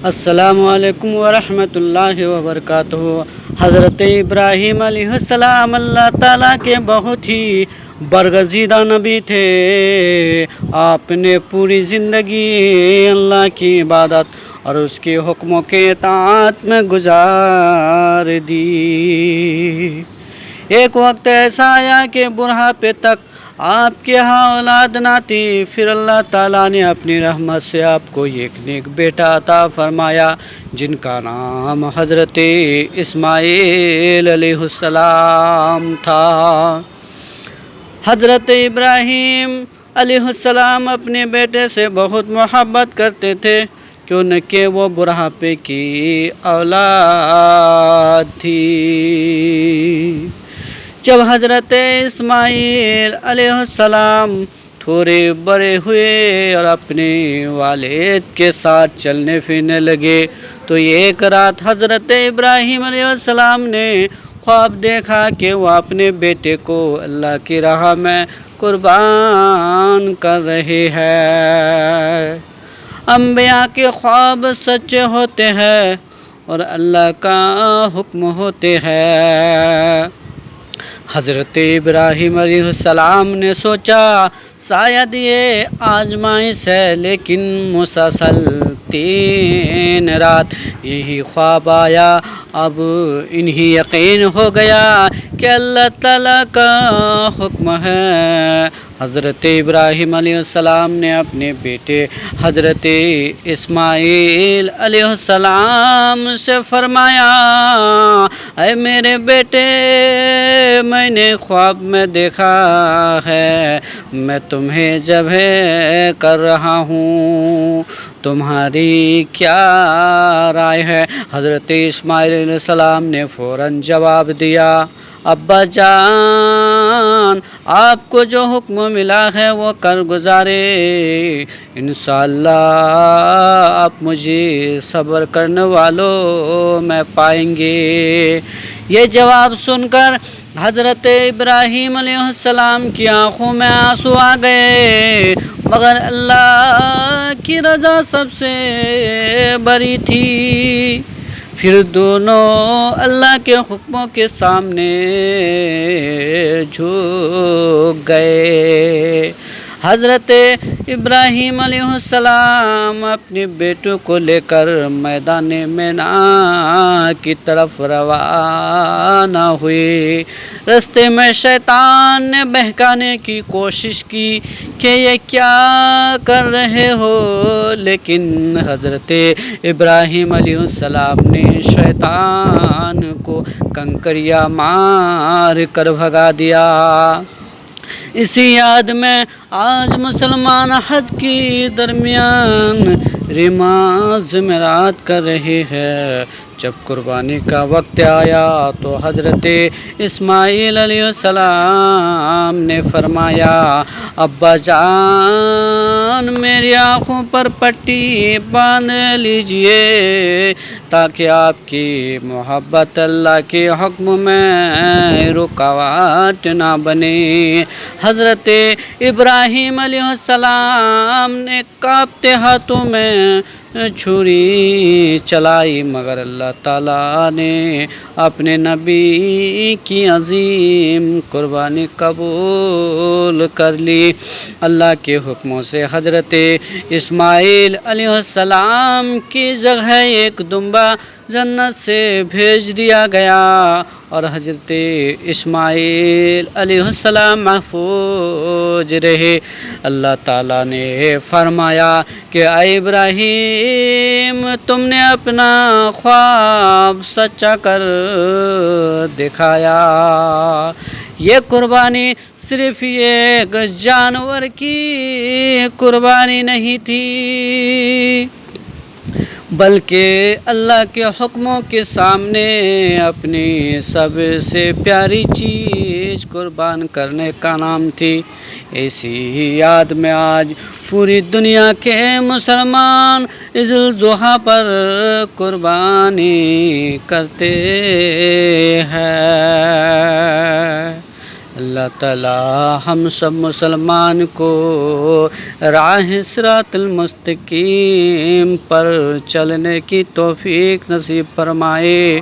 السلام علیکم ورحمۃ اللہ وبرکاتہ۔ حضرت ابراہیم علیہ السلام اللہ تعالیٰ کے بہت ہی برگزیدہ نبی تھے۔ آپ نے پوری زندگی اللہ کی عبادت اور اس کے حکموں کے اطاعت میں گزار دی۔ ایک وقت ایسا آیا کہ بڑھاپے تک آپ کے ہاں اولاد نہ تھی، پھر اللہ تعالیٰ نے اپنی رحمت سے آپ کو ایک نیک بیٹا عطا فرمایا جن کا نام حضرت اسماعیل علیہ السلام تھا۔ حضرت ابراہیم علیہ السلام اپنے بیٹے سے بہت محبت کرتے تھے، کیونکہ وہ بڑھاپے کی اولاد تھی۔ جب حضرت اسماعیل علیہ السلام تھوڑے بڑے ہوئے اور اپنے والد کے ساتھ چلنے پھرنے لگے تو ایک رات حضرت ابراہیم علیہ السلام نے خواب دیکھا کہ وہ اپنے بیٹے کو اللہ کی راہ میں قربان کر رہے ہیں۔ انبیاء کے خواب سچے ہوتے ہیں اور اللہ کا حکم ہوتے ہیں۔ حضرت ابراہیم علیہ السلام نے سوچا شاید یہ آزمائش ہے، لیکن مسلسل 3 رات یہی خواب آیا۔ اب انہیں یقین ہو گیا کہ اللہ تعالیٰ کا حکم ہے۔ حضرت ابراہیم علیہ السلام نے اپنے بیٹے حضرت اسماعیل علیہ السلام سے فرمایا، اے میرے بیٹے، میں نے خواب میں دیکھا ہے میں تمہیں ذبح کر رہا ہوں، تمہاری کیا رائے ہے؟ حضرت اسماعیل علیہ السلام نے فوراً جواب دیا، ابا جان، آپ کو جو حکم ملا ہے وہ کر گزارے، انشاءاللہ آپ مجھے صبر کرنے والوں میں پائیں گے۔ یہ جواب سن کر حضرت ابراہیم علیہ السلام کی آنکھوں میں آنسو آ گئے، مگر اللہ کی رضا سب سے بڑی تھی۔ پھر دونوں اللہ کے حکموں کے سامنے جھک گئے۔ حضرت ابراہیم علیہ السلام اپنے بیٹوں کو لے کر میدان مینا کی طرف روانہ ہوئے۔ راستے میں شیطان نے بہکانے کی کوشش کی کہ یہ کیا کر رہے ہو، لیکن حضرت ابراہیم علیہ السلام نے شیطان کو کنکریاں مار کر بھگا دیا۔ اسی یاد میں آج مسلمان حج کی درمیان جمعرات کر رہے ہیں۔ جب قربانی کا وقت آیا تو حضرت اسماعیل علیہ السلام نے فرمایا، ابا جان، میری آنکھوں پر پٹی باندھ لیجئے تاکہ آپ کی محبت اللہ کے حکم میں رکاوٹ نہ بنے۔ حضرت ابراہیم علیہ السلام نے کانپتے ہاتھوں میں چھری چلائی، مگر اللہ تعالیٰ نے اپنے نبی کی عظیم قربانی قبول کر لی۔ اللہ کے حکموں سے حضرت اسماعیل علیہ السلام کی جگہ ایک دمبا جنت سے بھیج دیا گیا اور حضرت اسماعیل علیہ السلام محفوظ رہے۔ اللہ تعالیٰ نے فرمایا کہ اے ابراہیم، تم نے اپنا خواب سچا کر دکھایا۔ یہ قربانی صرف ایک جانور کی قربانی نہیں تھی، بلکہ اللہ کے حکموں کے سامنے اپنی سب سے پیاری چیز قربان کرنے کا نام تھی۔ اسی یاد میں آج پوری دنیا کے مسلمان عید الاضحیٰ پر قربانی کرتے ہیں۔ اللہ اللہ تعالیٰ ہم سب مسلمان کو راہ صراط المستقیم پر چلنے کی توفیق نصیب فرمائے۔